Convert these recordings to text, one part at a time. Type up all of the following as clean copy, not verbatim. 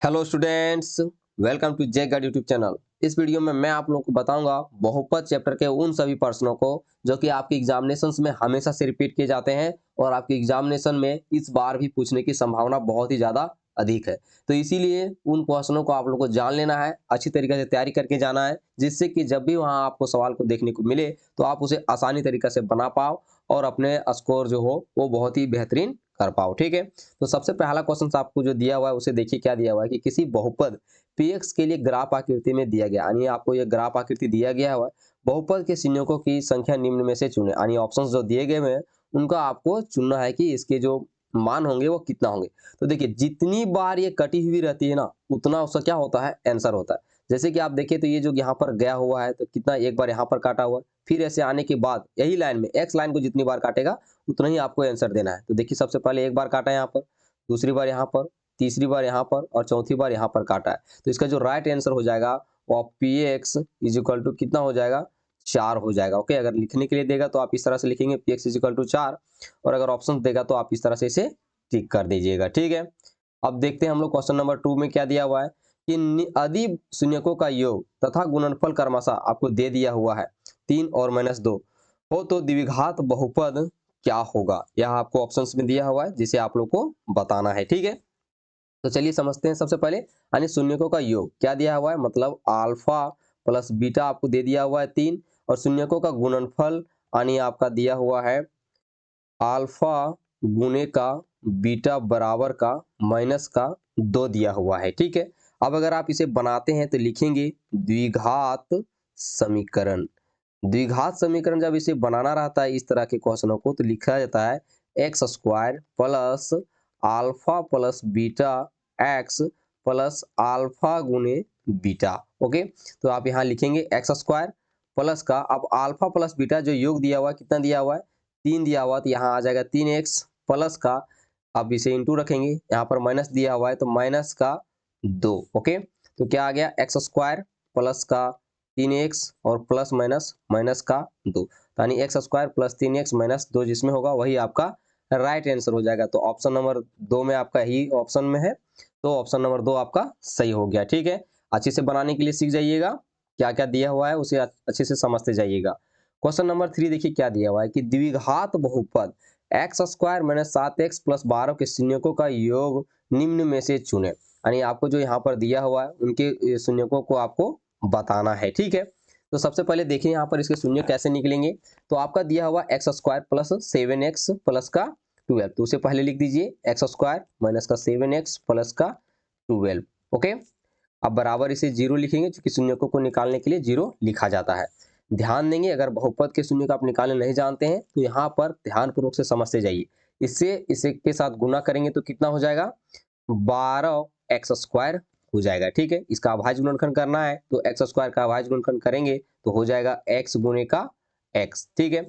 Hello students, welcome to J guide YouTube channel. इस video में मैं आप लोगों को बताऊंगा बहुपद चैप्टर के उन सभी प्रश्नों को जो कि आपके एग्जामिनेशंस में हमेशा से रिपीट किए जाते हैं और आपके एग्जामिनेशन में इस बार भी पूछने की संभावना बहुत ही ज़्यादा अधिक है। तो इसीलिए उन प्रश्नों को आप लोगों को जान लेना है, अच्छी तरीके से तैयारी करके जाना है, जिससे कि जब भी वहाँ आपको सवाल को देखने को मिले तो आप उसे आसानी तरीके से बना पाओ और अपने स्कोर जो हो वो बहुत ही बेहतरीन कर पाओ। ठीक है, तो सबसे पहला क्वेश्चन आपको जो दिया हुआ है उसे देखिए क्या दिया हुआ है कि किसी बहुपद पीएक्स के लिए ग्राफ आकृति में दिया गया, यानी आपको ये ग्राफ आकृति दिया गया हुआ है। बहुपद के संयोजकों की संख्या निम्न में से चुने, यानी ऑप्शंस जो दिए गए हैं उनका आपको चुनना है कि इसके जो मान होंगे वो कितना होंगे। तो देखिए जितनी बार ये कटी हुई रहती है ना उतना उसका क्या होता है, आंसर होता है। जैसे कि आप देखिए तो ये जो यहाँ पर गया हुआ है तो कितना एक बार यहाँ पर काटा हुआ है, फिर ऐसे आने के बाद यही लाइन में एक्स लाइन को जितनी बार काटेगा उतना ही आपको आंसर देना है। तो देखिए सबसे पहले एक बार काटा यहाँ पर, दूसरी बार यहाँ पर, तीसरी बार यहाँ पर और चौथी बार यहाँ पर काटा है। तो इसका जो राइट आंसर हो जाएगा वो P X is equal to कितना हो जाएगा, 4 हो जाएगा। ओके, अगर लिखने के लिए देगा तो आप इस तरह से लिखेंगे P X is equal to 4, और अगर ऑप्शन देगा तो आप इस तरह से इसे टिक कर दीजिएगा। ठीक है, अब देखते हैं हम लोग क्वेश्चन नंबर 2 में क्या दिया हुआ है कि यदि शून्यकों का योग तथा गुणनफल क्रमशः आपको दे दिया हुआ है 3 और -2 हो तो द्विघात बहुपद क्या होगा। यह आपको ऑप्शंस में दिया हुआ है जिसे आप लोग को बताना है। ठीक है, तो चलिए समझते हैं। सबसे पहले यानी शून्यकों का योग क्या दिया हुआ है, मतलब अल्फा प्लस बीटा आपको दे दिया हुआ है 3, और शून्यकों का गुणनफल यानी आपका दिया हुआ है अल्फा गुने का बीटा बराबर का -2 दिया हुआ है। ठीक है, अब अगर आप इसे बनाते हैं तो लिखेंगे द्विघात समीकरण। द्विघात समीकरण जब इसे बनाना रहता है इस तरह के क्वेश्चनों को तो लिखा जाता है x square plus alpha plus beta x plus alpha गुने बीटा। ओके, तो आप यहाँ लिखेंगे एक्स स्क्वायर प्लस का, अब अल्फा प्लस बीटा जो योग दिया हुआ है कितना दिया हुआ है, 3 दिया हुआ, तो यहाँ आ जाएगा 3x प्लस का, अब इसे इंटू रखेंगे, यहाँ पर माइनस दिया हुआ है तो माइनस का 2। ओके, तो क्या आ गया एक्स स्क्वायर प्लस का 3x और प्लस माइनस माइनस का 2, यानी x square plus 3x minus 2 जिसमें होगा वही आपका राइट आंसर हो जाएगा। तो ऑप्शन नंबर 2 में आपका ही ऑप्शन में है, तो ऑप्शन नंबर 2 आपका सही हो गया। ठीक है, अच्छे से बनाने के लिए सीख जाइएगा, क्या क्या दिया हुआ है उसे अच्छे से समझते जाइएगा। क्वेश्चन नंबर 3 देखिए क्या दिया हुआ है कि द्विघात बहुपद x square minus 7x plus 12 के शून्यकों का योग निम्न में से चुने, यानी आपको जो यहाँ पर दिया हुआ है उनके शून्यकों को आपको बताना है। ठीक है, तो सबसे पहले देखिए यहाँ पर इसके शून्य कैसे निकलेंगे। तो आपका दिया हुआ x square plus 7x plus का 12, तो उसे पहले लिख दीजिए एक्स स्क्वायर माइनस का 7x प्लस का 12। ओके, अब बराबर इसे जीरो लिखेंगे क्योंकि शून्यकों को निकालने के लिए जीरो लिखा जाता है। ध्यान देंगे अगर बहुपद के शून्य को आप निकालने नहीं जानते हैं तो यहाँ पर ध्यानपूर्वक से समझते जाइए। इससे इसे के साथ गुना करेंगे तो कितना हो जाएगा, 12 एक्स स्क्वायर हो जाएगा। ठीक है, इसका अभाज्य गुणनखंड करना है तो एक्स स्क्वायर का अभाज्य गुणनखंड करेंगे तो हो जाएगा एक्स गुने का एक्स। ठीक है,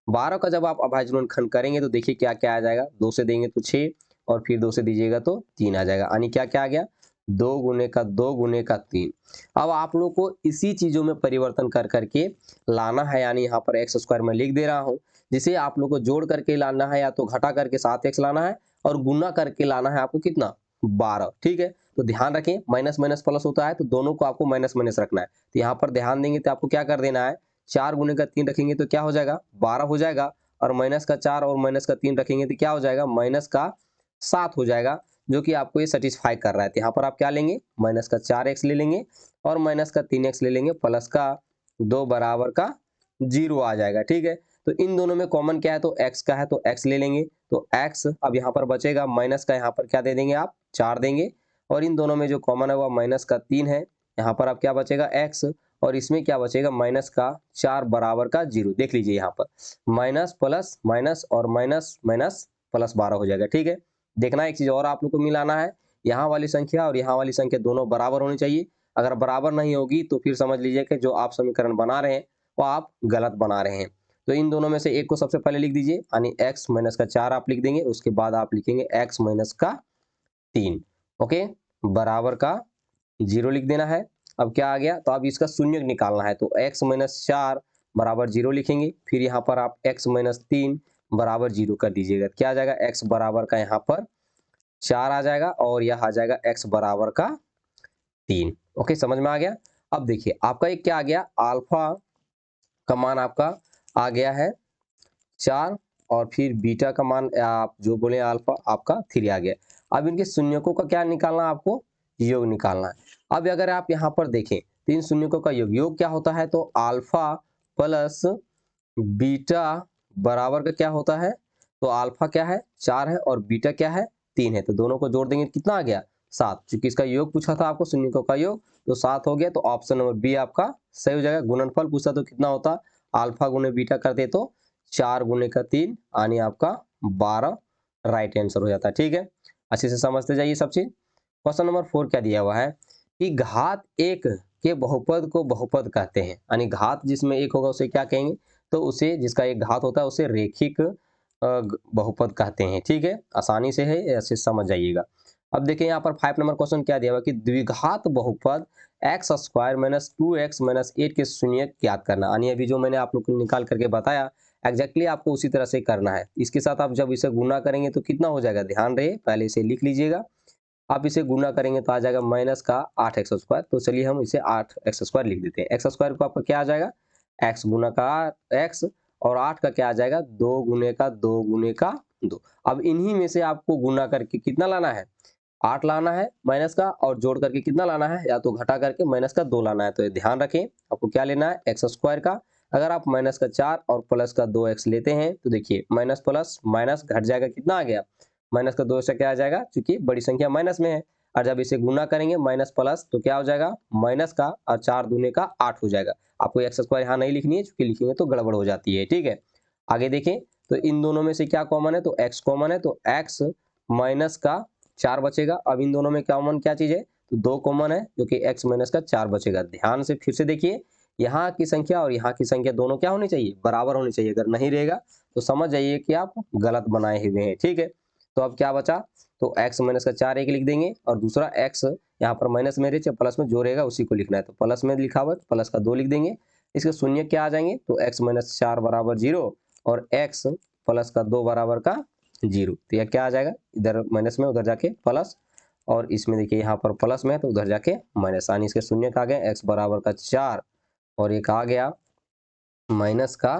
12 का जब आप अभाज्य गुणनखंड करेंगे तो देखिए क्या क्या आ जाएगा, 2 से देंगे तो 6 और फिर 2 से दीजिएगा तो 3 आ जाएगा, यानी क्या क्या आ गया 2 गुने का 2 गुने का 3। अब आप लोग को इसी चीजों में परिवर्तन कर करके लाना है, यानी यहाँ पर एक्स स्क्वायर में लिख दे रहा हूँ, जिसे आप लोग को जोड़ करके लाना है या तो घटा करके 7x लाना है और गुना करके लाना है आपको कितना 12। ठीक है, तो ध्यान रखें माइनस माइनस प्लस होता है तो दोनों को आपको माइनस माइनस रखना है। तो यहाँ पर ध्यान देंगे तो आपको क्या कर देना है, 4 गुने का 3 रखेंगे तो क्या हो जाएगा 12 हो जाएगा, और माइनस का 4 और माइनस का 3 रखेंगे तो क्या हो जाएगा माइनस का 7 हो जाएगा, जो कि आपको ये सेटिस्फाई कर रहा है। तो यहाँ पर आप क्या लेंगे माइनस का 4x ले लेंगे और माइनस का 3x ले लेंगे, प्लस का 2 बराबर का 0 आ जाएगा। ठीक है, तो इन दोनों में कॉमन क्या है तो x का है तो x ले लेंगे, तो x अब यहाँ पर बचेगा, माइनस का यहाँ पर क्या दे देंगे आप 4 देंगे, और इन दोनों में जो कॉमन है वह माइनस का 3 है, यहाँ पर आप क्या बचेगा x, और इसमें क्या बचेगा माइनस का 4 बराबर का 0। देख लीजिए यहाँ पर माइनस प्लस माइनस और माइनस माइनस प्लस 12 हो जाएगा। ठीक है, देखना एक चीज और आप लोग को मिलाना है, यहाँ वाली संख्या और यहाँ वाली संख्या दोनों बराबर होनी चाहिए। अगर बराबर नहीं होगी तो फिर समझ लीजिए कि जो आप समीकरण बना रहे हैं वो आप गलत बना रहे हैं। तो इन दोनों में से एक को सबसे पहले लिख दीजिए, यानी x माइनस का 4 आप लिख देंगे, उसके बाद आप लिखेंगे x माइनस का 3। ओके, बराबर का 0 लिख देना है। अब क्या आ गया, तो अब इसका शून्य निकालना है तो x माइनस 4 बराबर 0 लिखेंगे, फिर यहाँ पर आप x माइनस 3 बराबर 0 कर दीजिएगा, क्या आ जाएगा x बराबर का यहाँ पर 4 आ जाएगा और यह आ जाएगा x बराबर का 3। ओके, समझ में आ गया। अब देखिए आपका एक क्या आ गया, अल्फा का मान आपका आ गया है 4 और फिर बीटा का मान आप जो बोले अल्फा आपका 3 आ गया। अब इनके शून्यकों का क्या निकालना है, आपको योग निकालना है। अब अगर आप यहाँ पर देखें तो इन शून्यकों का योग क्या होता है, तो अल्फा प्लस बीटा बराबर का क्या होता है, तो अल्फा क्या है 4 है और बीटा क्या है 3 है, तो दोनों को जोड़ देंगे कितना आ गया 7। चूंकि इसका योग पूछा था आपको शून्यकों का योग, तो 7 हो गया, तो ऑप्शन नंबर बी आपका सही हो जाएगा। गुणनफल पूछा तो कितना होता, अल्फा गुने बीटा करते तो 4 गुने का 3 यानी आपका 12 राइट आंसर हो जाता है। ठीक है, अच्छे से समझते जाइए सब चीज। क्वेश्चन नंबर 4 क्या दिया हुआ है कि घात 1 के बहुपद को बहुपद कहते हैं, यानी घात जिसमें 1 होगा उसे क्या कहेंगे, तो उसे जिसका एक घात होता है उसे रेखिक बहुपद कहते हैं। ठीक है, आसानी से है, ऐसे समझ जाइएगा। अब देखिए यहाँ पर 5 नंबर क्वेश्चन क्या दिया हुआ कि द्विघात बहुपद x square minus 2x minus 8 के शून्यक ज्ञात करना, यानी अभी जो मैंने आप लोग को निकाल करके बताया एग्जैक्टली आपको उसी तरह से करना है। इसके साथ आप जब इसे गुना करेंगे तो कितना हो जाएगा, ध्यान रहे पहले इसे लिख लीजिएगा। आप इसे गुना करेंगे तो आ जाएगा माइनस का 8x स्क्वायर, तो चलिए हम इसे 8x स्क्वायर लिख देते हैं। एक्स स्क्वायर को आपका क्या आ जाएगा, x गुना का x, और 8 का क्या आ जाएगा 2 गुने का 2 गुने का 2। अब इन्हीं में से आपको गुना करके कितना लाना है, 8 लाना है माइनस का, और जोड़ करके कितना लाना है, या तो घटा करके माइनस का 2 लाना है। तो ध्यान रखें आपको क्या लेना है, एक्स स्क्वायर का अगर आप माइनस का 4 और प्लस का 2x लेते हैं तो देखिए माइनस प्लस माइनस घट जाएगा, कितना आ गया माइनस का 2 से क्या आ जाएगा, क्योंकि बड़ी संख्या माइनस में है। और जब इसे गुना करेंगे माइनस प्लस तो क्या हो जाएगा माइनस का, और 4 दूने का 8 हो जाएगा। आपको एक्स स्क्वायर यहाँ नहीं लिखनी है, क्योंकि लिखेंगे तो गड़बड़ हो जाती है। ठीक है, आगे देखें तो इन दोनों में से क्या कॉमन है, तो x कॉमन है, तो x माइनस का 4 बचेगा। अब इन दोनों में कॉमन क्या चीज है, तो 2 कॉमन है, जो कि x माइनस का 4 बचेगा। ध्यान से फिर से देखिए, यहाँ की संख्या और यहाँ की संख्या दोनों क्या होनी चाहिए, बराबर होनी चाहिए। अगर नहीं रहेगा तो समझ जाइए कि आप गलत बनाए हुए हैं। ठीक है, तो अब क्या बचा, तो x माइनस का 4 एक लिख देंगे, और दूसरा x यहाँ पर माइनस में रहे प्लस में जो रहेगा उसी को लिखना है, तो प्लस में लिखा हुआ प्लस का 2 लिख देंगे। इसके शून्य क्या आ जाएंगे, तो x माइनस 4 बराबर 0 और x प्लस का 2 बराबर का 0। तो यह क्या आ जाएगा, इधर माइनस में उधर जाके प्लस, और इसमें देखिए यहाँ पर प्लस में है तो उधर जाके माइनस, यानी इसके शून्य का आ गया x बराबर का 4 और एक आ गया माइनस का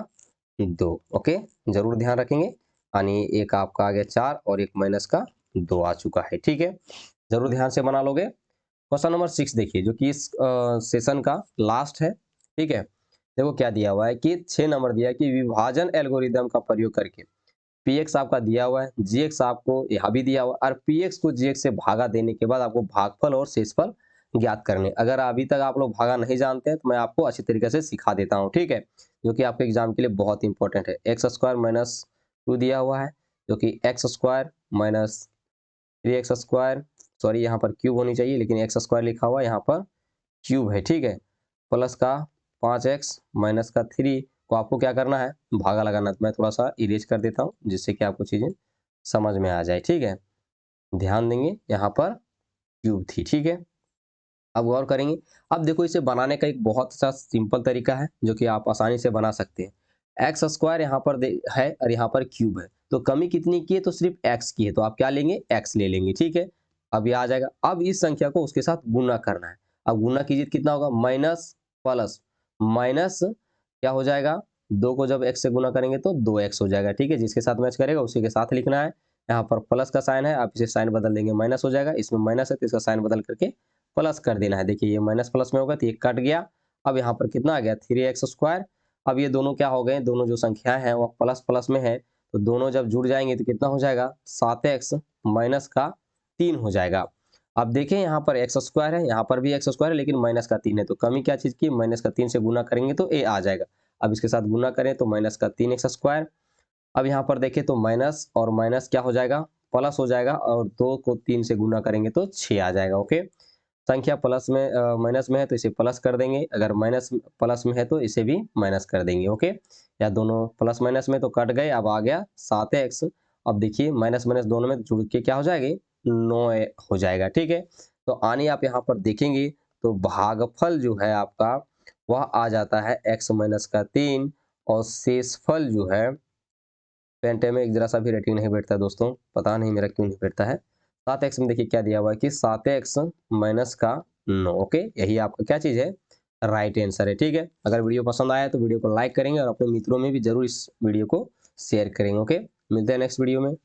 2। ओके, जरूर ध्यान रखेंगे, यानी एक आपका आ गया 4 और एक माइनस का 2 आ चुका है। ठीक है, जरूर ध्यान से बना लोगे। क्वेश्चन नंबर 6 देखिए, जो कि इस सेशन का लास्ट है। ठीक है, देखो क्या दिया हुआ है कि 6 नंबर दिया है कि विभाजन एल्गोरिदम का प्रयोग करके px आपका दिया हुआ है, gx आपको यहाँ भी दिया हुआ है, और px को gx से भागा देने के बाद आपको भागफल और शेषफल ज्ञात करने। अगर अभी तक आप लोग भागा नहीं जानते हैं तो मैं आपको अच्छी तरीके से सिखा देता हूँ। ठीक है, जो कि आपके एग्जाम के लिए बहुत इंपॉर्टेंट है। एक्स स्क्वायर माइनस 2 दिया हुआ है, जो कि x square minus 3x square, sorry यहाँ पर क्यूब होनी चाहिए लेकिन एक्स स्क्वायर लिखा हुआ है, यहाँ पर क्यूब है। ठीक है, प्लस का 5x माइनस का 3 को आपको क्या करना है, भागा लगाना। मैं थोड़ा सा इरेज कर देता हूँ जिससे कि आपको चीज़ें समझ में आ जाए। ठीक है, ध्यान देंगे, यहाँ पर क्यूब थी। ठीक है, अब गौर करेंगे। अब देखो इसे बनाने का एक बहुत सा सिंपल तरीका है जो कि आप आसानी से बना सकते हैं। एक्स स्क्वायर यहाँ पर है और यहाँ पर क्यूब है, तो कमी कितनी की है, तो सिर्फ एक्स की है, तो आप क्या लेंगे, एक्स ले लेंगे। ठीक है, अब ये आ जाएगा। अब इस संख्या को उसके साथ गुना करना है। अब गुना कीजिए कितना होगा, माइनस प्लस माइनस क्या हो जाएगा, 2 को जब x से गुना करेंगे तो 2x हो जाएगा। ठीक है, जिसके साथ मैच करेगा उसी के साथ लिखना है। यहाँ पर प्लस का साइन है, आप इसे साइन बदल देंगे माइनस हो जाएगा, इसमें माइनस है तो इसका साइन बदल करके प्लस कर देना है। देखिए ये माइनस प्लस में होगा तो ये कट गया। अब यहाँ पर कितना आ गया, 3x स्क्वायर। अब ये दोनों क्या हो गए, दोनों जो संख्याएं हैं वो प्लस प्लस में है, तो दोनों जब जुड़ जाएंगे तो कितना हो जाएगा, 7x माइनस का 3 हो जाएगा। अब देखें यहाँ पर एक्स स्क्वायर है, यहाँ पर भी एक्स स्क्वायर है, लेकिन माइनस का 3 है, तो कमी क्या चीज़ की, माइनस का 3 से गुना करेंगे तो a आ जाएगा। अब इसके साथ गुना करें तो माइनस का 3x स्क्वायर। अब यहाँ पर देखें तो माइनस और माइनस क्या हो जाएगा, प्लस हो जाएगा, और 2 को 3 से गुना करेंगे तो 6 आ जाएगा। ओके, संख्या प्लस में माइनस में है तो इसे प्लस कर देंगे, अगर माइनस प्लस में है तो इसे भी माइनस कर देंगे। ओके, या दोनों प्लस माइनस में तो कट गए, अब आ गया 7x। अब देखिए माइनस माइनस दोनों में जुड़ के क्या हो जाएगी, 9 हो जाएगा। ठीक है, तो आने आप यहाँ पर देखेंगे तो भागफल जो है आपका वह आ जाता है x माइनस का 3, और शेषफल जो है, पेंटे में एक जरा सा भी रेटिंग नहीं बैठता है दोस्तों, पता नहीं मेरा क्यों नहीं बैठता है। 7x में देखिए क्या दिया हुआ है कि 7x माइनस का नो। ओके, यही आपका क्या चीज़ है, राइट आंसर है। ठीक है, अगर वीडियो पसंद आया तो वीडियो को लाइक करेंगे और अपने मित्रों में भी जरूर इस वीडियो को शेयर करेंगे। ओके, मिलते हैं नेक्स्ट वीडियो में।